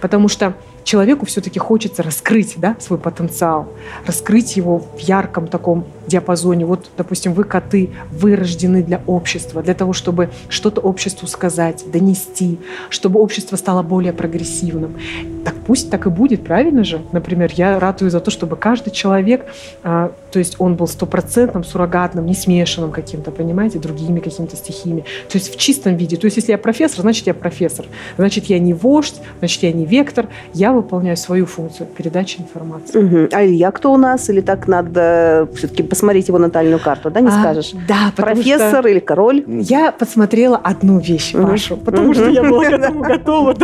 Потому что человеку все-таки хочется раскрыть, да, свой потенциал, раскрыть его в ярком таком диапазоне. Вот, допустим, вы, коты, вы рождены для общества, для того, чтобы что-то обществу сказать, донести, чтобы общество стало более прогрессивным. Так пусть так и будет, правильно же? Например, я ратую за то, чтобы каждый человек, то есть он был 100% суррогатным, не смешанным каким-то, понимаете, другими какими-то стихиями. То есть в чистом виде. То есть если я профессор, значит я профессор. Значит я не вождь, значит я не вектор. Я выполняю свою функцию передачи информации. А Илья кто у нас? Или так надо все-таки посмотреть его натальную карту, да, не скажешь? Да, профессор или король? Я подсмотрела одну вещь вашу, потому что я была к этому готова.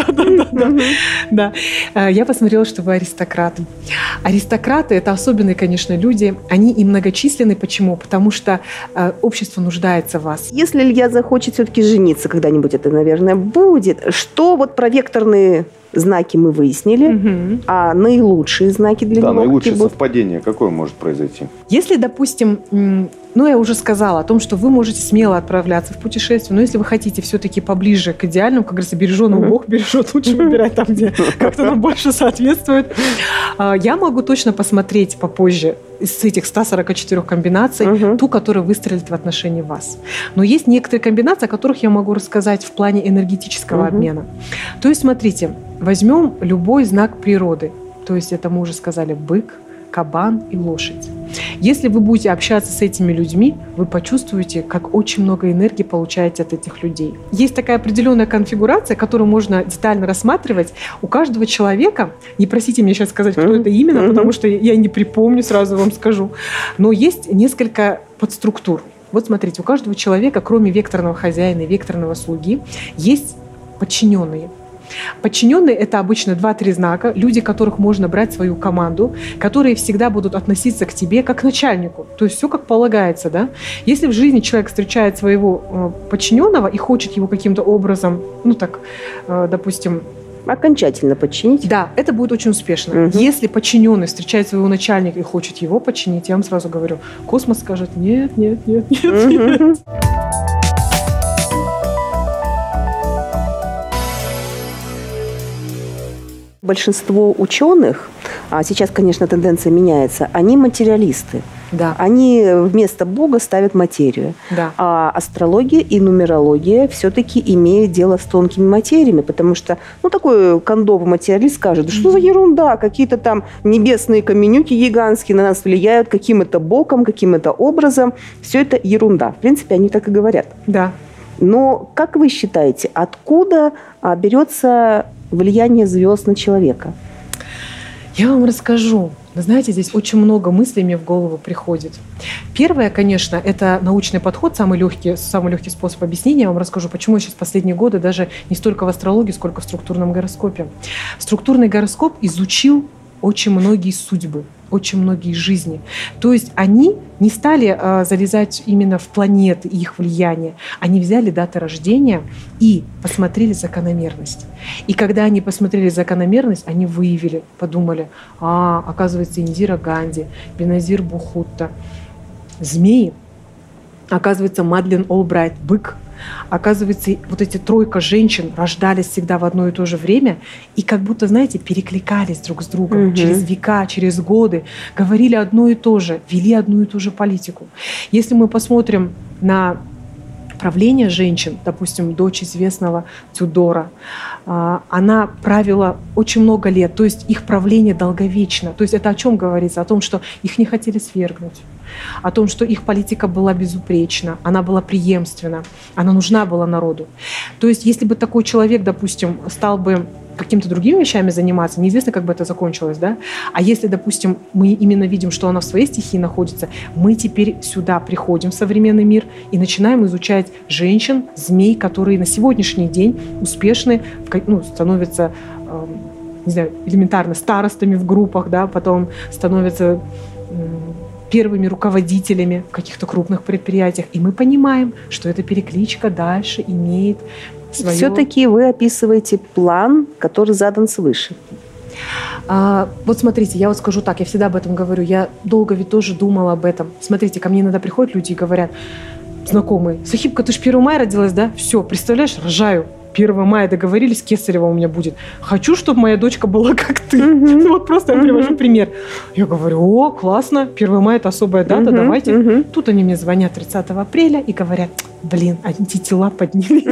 Да. Я посмотрела, что вы аристократ. Аристократы – это особенные, конечно, люди. Они и многочисленны. Почему? Потому что общество нуждается в вас. Если Илья захочет все-таки жениться когда-нибудь, это, наверное, будет. Что вот про векторные знаки мы выяснили, а наилучшие знаки для него? Да, наилучшее совпадение какое может произойти? Если, допустим, Ну, я уже сказала о том, что вы можете смело отправляться в путешествие, но если вы хотите все-таки поближе к идеальному, как говорится, береженого Бог бережет, лучше выбирать там, где как-то нам больше соответствует. Я могу точно посмотреть попозже из этих 144 комбинаций ту, которая выстрелит в отношении вас. Но есть некоторые комбинации, о которых я могу рассказать в плане энергетического обмена. То есть, смотрите, возьмем любой знак природы. То есть, это мы уже сказали, бык, кабан и лошадь. Если вы будете общаться с этими людьми, вы почувствуете, как очень много энергии получаете от этих людей. Есть такая определенная конфигурация, которую можно детально рассматривать. У каждого человека, не просите меня сейчас сказать, кто это именно, потому что я не припомню, сразу вам скажу, но есть несколько подструктур. Вот смотрите, у каждого человека, кроме векторного хозяина и векторного слуги, есть подчиненные. Подчиненные – это обычно 2-3 знака, люди, которых можно брать в свою команду, которые всегда будут относиться к тебе как к начальнику. То есть все как полагается. Да? Если в жизни человек встречает своего подчиненного и хочет его каким-то образом, ну так, допустим, окончательно подчинить. Да, это будет очень успешно. Если подчиненный встречает своего начальника и хочет его подчинить, я вам сразу говорю, космос скажет нет, нет, нет, нет, нет. Большинство ученых, а сейчас, конечно, тенденция меняется, они материалисты. Да. Они вместо Бога ставят материю. Да. А астрология и нумерология все-таки имеют дело с тонкими материями, потому что, ну, такой кондовый материалист скажет, да что за ерунда, какие-то там небесные каменюки гигантские на нас влияют каким-то боком, каким-то образом. Все это ерунда. В принципе, они так и говорят. Да. Но как вы считаете, откуда берется влияние звезд на человека? Я вам расскажу. Вы знаете, здесь очень много мыслей мне в голову приходит. Первое, конечно, это научный подход, самый легкий способ объяснения. Я вам расскажу, почему я сейчас последние годы даже не столько в астрологии, сколько в структурном гороскопе. Структурный гороскоп изучил очень многие судьбы, очень многие жизни. То есть они не стали залезать именно в планеты и их влияние. Они взяли даты рождения и посмотрели закономерность. И когда они посмотрели закономерность, они выявили, подумали, оказывается, Индира Ганди, Беназир Бхутто, змеи, оказывается, Мадлен Олбрайт, бык. Оказывается, вот эти тройка женщин рождались всегда в одно и то же время и как будто, знаете, перекликались друг с другом через века, через годы, говорили одно и то же, вели одну и ту же политику. Если мы посмотрим на правление женщин, допустим, дочь известного Тюдора, она правила очень много лет, то есть их правление долговечно. То есть это о чем говорится? О том, что их не хотели свергнуть, о том, что их политика была безупречна, она была преемственна, она нужна была народу. То есть если бы такой человек, допустим, стал бы какими-то другими вещами заниматься, неизвестно, как бы это закончилось, да? А если, допустим, мы именно видим, что она в своей стихии находится, мы теперь сюда приходим в современный мир и начинаем изучать женщин, змей, которые на сегодняшний день успешны, становятся, не знаю, элементарно старостами в группах, да, потом становятся первыми руководителями в каких-то крупных предприятиях. И мы понимаем, что эта перекличка дальше имеет свое... Все-таки вы описываете план, который задан свыше. Вот смотрите, я вот скажу так, я всегда об этом говорю, я долго ведь тоже думала об этом. Смотрите, ко мне иногда приходят люди и говорят, знакомые, Сахибка, ты ж 1 мая родилась, да? Все, представляешь, рожаю. 1 мая договорились, Кесарева у меня будет. Хочу, чтобы моя дочка была как ты. Вот просто я привожу пример. Я говорю, о, классно, 1 мая это особая дата, давайте. Тут они мне звонят 30 апреля и говорят, блин, антитела поднялись.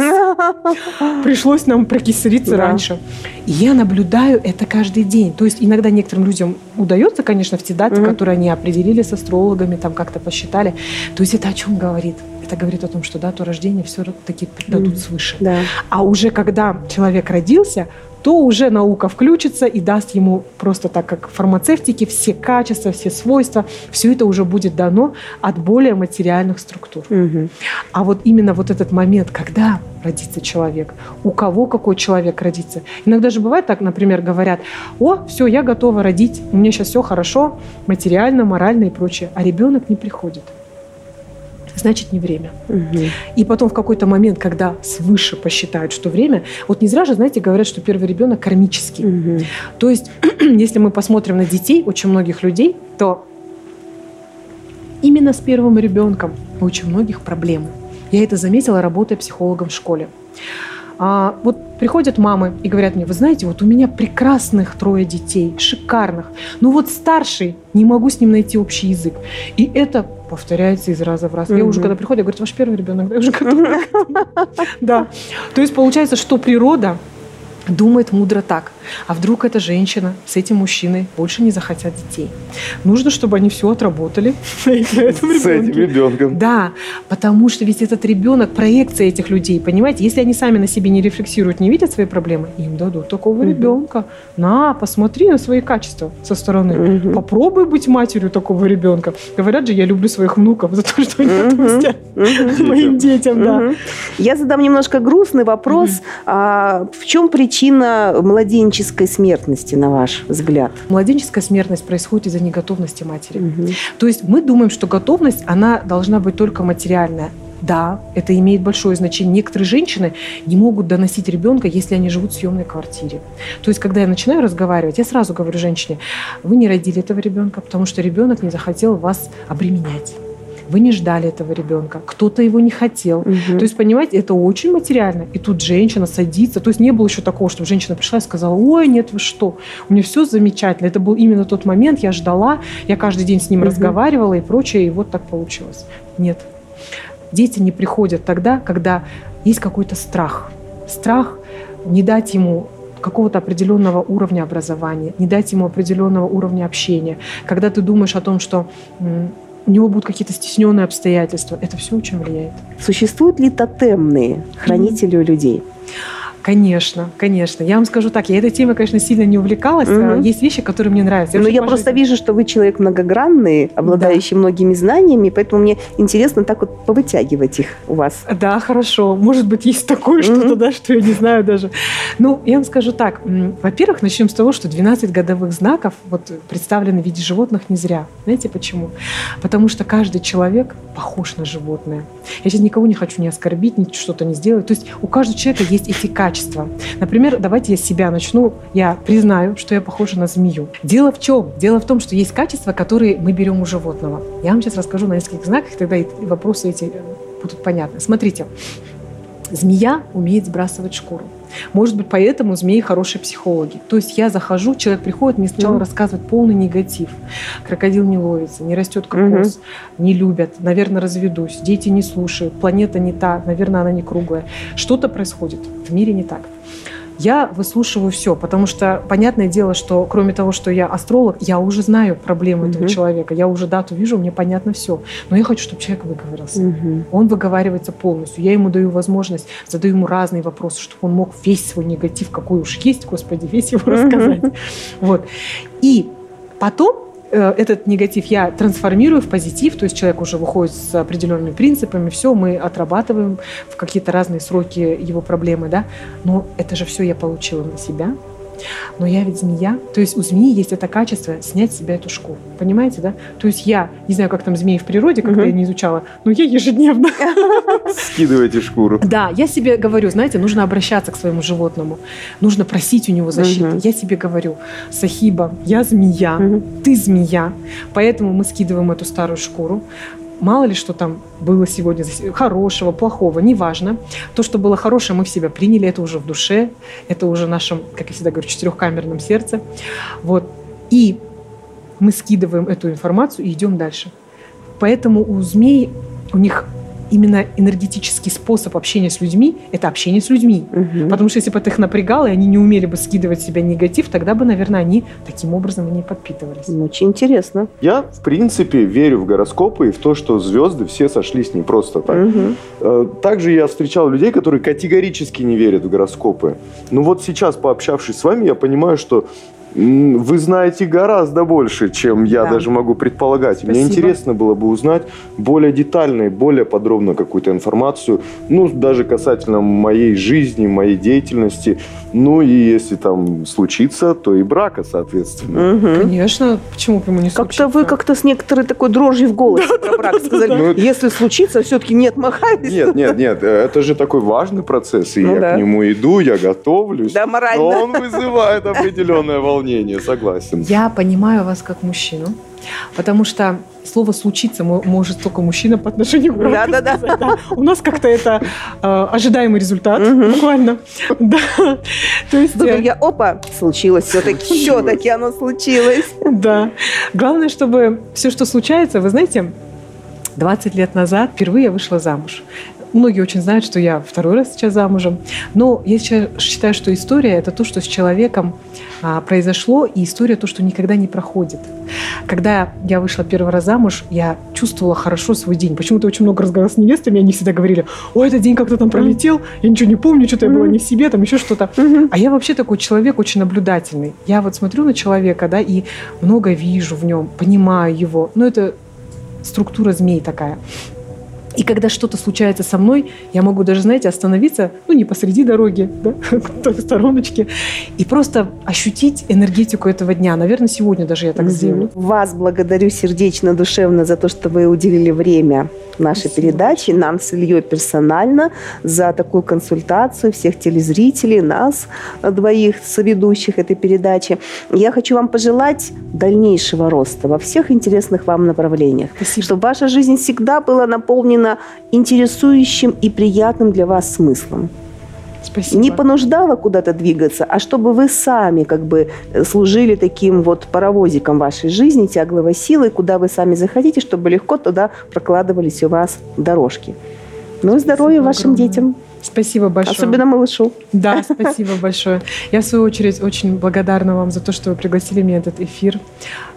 Пришлось нам прокисариться раньше. И я наблюдаю это каждый день. То есть иногда некоторым людям удается, конечно, в те даты, которые они определили с астрологами, там как-то посчитали. То есть это о чем говорит? Это говорит о том, что дату рождения все-таки дадут свыше. Да. А уже когда человек родился, то уже наука включится и даст ему просто так, как в фармацевтике, все качества, все свойства, все это уже будет дано от более материальных структур. А вот именно вот этот момент, когда родится человек, у кого какой человек родится. Иногда же бывает так, например, говорят, о, все, я готова родить, у меня сейчас все хорошо, материально, морально и прочее, а ребенок не приходит. Значит, не время. И потом в какой-то момент, когда свыше посчитают, что время, вот не зря же, знаете, говорят, что первый ребенок кармический. То есть, если мы посмотрим на детей очень многих людей, то именно с первым ребенком у очень многих проблемы. Я это заметила, работая психологом в школе. Вот приходят мамы и говорят мне: вы знаете, вот у меня прекрасных 3 детей, шикарных, но вот старший, не могу с ним найти общий язык. И это повторяется из раза в раз. Я уже, когда приходят, говорят: ваш первый ребенок, я уже готова. Да. То есть получается, что природа думает мудро так: а вдруг эта женщина с этим мужчиной больше не захотят детей? Нужно, чтобы они все отработали с этим ребенком. Да, потому что ведь этот ребенок — проекция этих людей, понимаете? Если они сами на себе не рефлексируют, не видят свои проблемы, им дадут такого ребенка. На, посмотри на свои качества со стороны. Попробуй быть матерью такого ребенка. Говорят же, я люблю своих внуков за то, что они отпустят моим детям. Да. Я задам немножко грустный вопрос. В чем причина младенческой смертности, на ваш взгляд? Младенческая смертность происходит из-за неготовности матери. То есть мы думаем, что готовность, она должна быть только материальная. Да, это имеет большое значение. Некоторые женщины не могут доносить ребенка, если они живут в съемной квартире. То есть, когда я начинаю разговаривать, я сразу говорю женщине: вы не родили этого ребенка, потому что ребенок не захотел вас обременять. Вы не ждали этого ребенка, кто-то его не хотел. То есть, понимаете, это очень материально. И тут женщина садится. То есть не было еще такого, чтобы женщина пришла и сказала: ой, нет, вы что, у меня все замечательно. Это был именно тот момент, я ждала, я каждый день с ним разговаривала и прочее, и вот так получилось. Нет. Дети не приходят тогда, когда есть какой-то страх. Страх не дать ему какого-то определенного уровня образования, не дать ему определенного уровня общения. Когда ты думаешь о том, что у него будут какие-то стесненные обстоятельства, это все очень влияет. Существуют ли тотемные хранители у людей? Конечно, конечно. Я вам скажу так, я этой темой, конечно, сильно не увлекалась. Есть вещи, которые мне нравятся. Но я просто вижу, что вы человек многогранный, обладающий многими знаниями, поэтому мне интересно так вот повытягивать их у вас. Да, хорошо. Может быть, есть такое что-то, да, что я не знаю даже. Ну, я вам скажу так. Во-первых, начнем с того, что 12 годовых знаков вот представлены в виде животных не зря. Знаете почему? Потому что каждый человек похож на животное. Я сейчас никого не хочу не оскорбить, ни что-то не сделать. То есть у каждого человека есть эти качества. Например, давайте я с себя начну. Я признаю, что я похожа на змею. Дело в чем? Дело в том, что есть качества, которые мы берем у животного. Я вам сейчас расскажу на нескольких знаках, тогда и вопросы эти будут понятны. Смотрите. Змея умеет сбрасывать шкуру. Может быть, поэтому змеи хорошие психологи. То есть я захожу, человек приходит, мне сначала рассказывает полный негатив. Крокодил не ловится, не растет кокос, не любят, наверное, разведусь, дети не слушают, планета не та, наверное, она не круглая. Что-то происходит, в мире не так. Я выслушиваю все, потому что понятное дело, что кроме того, что я астролог, я уже знаю проблемы этого человека, я уже дату вижу, мне понятно все. Но я хочу, чтобы человек выговорился. Он выговаривается полностью. Я ему даю возможность, задаю ему разные вопросы, чтобы он мог весь свой негатив, какой уж есть, Господи, весь его рассказать. Вот. И потом этот негатив я трансформирую в позитив, то есть человек уже выходит с определенными принципами, все, мы отрабатываем в какие-то разные сроки его проблемы, да, но это же все я получила на себя. Но я ведь змея, то есть у змеи есть это качество снять с себя эту шкуру, понимаете, да? То есть я, не знаю, как там змеи в природе, как-то я не изучала, но я ежедневно скидываете шкуру. Да, я себе говорю, знаете, нужно обращаться к своему животному, нужно просить у него защиты. Я себе говорю: Сахиба, я змея, ты змея, поэтому мы скидываем эту старую шкуру. Мало ли, что там было сегодня хорошего, плохого, неважно. То, что было хорошее, мы в себя приняли, это уже в душе, это уже в нашем, как я всегда говорю, четырехкамерном сердце. Вот. И мы скидываем эту информацию и идем дальше. Поэтому у змей, у них именно энергетический способ общения с людьми – это общение с людьми. Потому что если бы это их напрягало, и они не умели бы скидывать в себя негатив, тогда бы, наверное, они таким образом и не подпитывались. Очень интересно. Я, в принципе, верю в гороскопы и в то, что звезды все сошлись не просто так. Также я встречал людей, которые категорически не верят в гороскопы. Но вот сейчас, пообщавшись с вами, я понимаю, что вы знаете гораздо больше, чем я даже могу предполагать. Спасибо. Мне интересно было бы узнать более детально и более подробно какую-то информацию, ну, даже касательно моей жизни, моей деятельности. Ну, и если там случится, то и брака, соответственно. Конечно. Почему бы ему не случится? Как-то вы как-то с некоторой такой дрожью в голосе про брак сказали. Если случится, все-таки нет, махайтесь. Нет. Это же такой важный процесс. И я к нему иду, я готовлюсь. Да, морально. Но он вызывает определенное волнение. волнение, согласен. Я понимаю вас как мужчину, потому что слово «случиться» может только мужчина по отношению к браку сказать. Да. У нас как-то это ожидаемый результат, буквально. Да. То есть, случилось все-таки оно случилось. Да. Главное, чтобы все, что случается, вы знаете, 20 лет назад впервые я вышла замуж. Многие очень знают, что я второй раз сейчас замужем. Но я считаю, что история – это то, что с человеком произошло, и история – то, что никогда не проходит. Когда я вышла первый раз замуж, я чувствовала хорошо свой день. Почему-то очень много разговаривала с невестами, они всегда говорили: «Ой, этот день как-то там пролетел, я ничего не помню, что-то я была не в себе, там еще что-то». А я вообще такой человек очень наблюдательный. Я вот смотрю на человека, да, и много вижу в нем, понимаю его. Но это структура змей такая. И когда что-то случается со мной, я могу даже, знаете, остановиться, не посреди дороги, да, в стороночке, и просто ощутить энергетику этого дня. Наверное, сегодня даже я так сделаю. Вас благодарю сердечно, душевно за то, что вы уделили время нашей передаче, нам с Ильей персонально, за такую консультацию всех телезрителей, нас, двоих соведущих этой передачи. Я хочу вам пожелать дальнейшего роста во всех интересных вам направлениях. Спасибо. Чтобы ваша жизнь всегда была наполнена интересующим и приятным для вас смыслом. Спасибо. Не понуждала куда-то двигаться, а чтобы вы сами служили таким паровозиком вашей жизни, тягловой силой, куда вы сами захотите, чтобы легко туда прокладывались у вас дорожки. Ну и здоровья вашим детям. Спасибо большое. Особенно малышу. Да, спасибо большое. Я, в свою очередь, очень благодарна вам за то, что вы пригласили меня на этот эфир.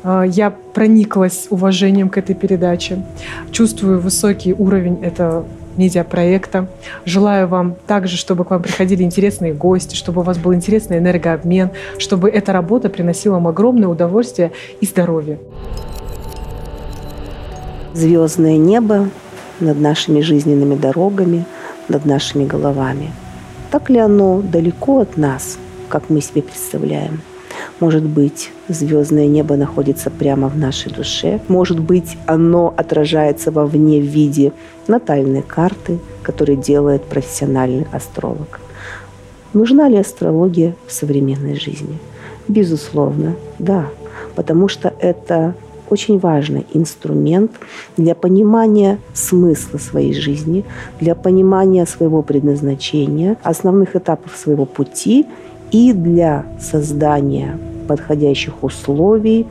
Я прониклась уважением к этой передаче. Чувствую высокий уровень этого медиапроекта. Желаю вам также, чтобы к вам приходили интересные гости, чтобы у вас был интересный энергообмен, чтобы эта работа приносила вам огромное удовольствие и здоровье. Звездное небо над нашими жизненными дорогами, над нашими головами. Так ли оно далеко от нас, как мы себе представляем? Может быть, звездное небо находится прямо в нашей душе. Может быть, оно отражается вовне в виде натальной карты, которую делает профессиональный астролог. Нужна ли астрология в современной жизни? Безусловно, да. Потому что это очень важный инструмент для понимания смысла своей жизни, для понимания своего предназначения, основных этапов своего пути и для создания подходящих условий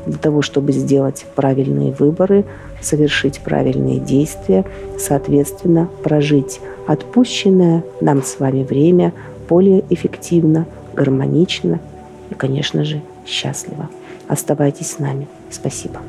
для того, чтобы сделать правильные выборы, совершить правильные действия, соответственно, прожить отпущенное нам с вами время более эффективно, гармонично и, конечно же, счастливо. Оставайтесь с нами. Спасибо.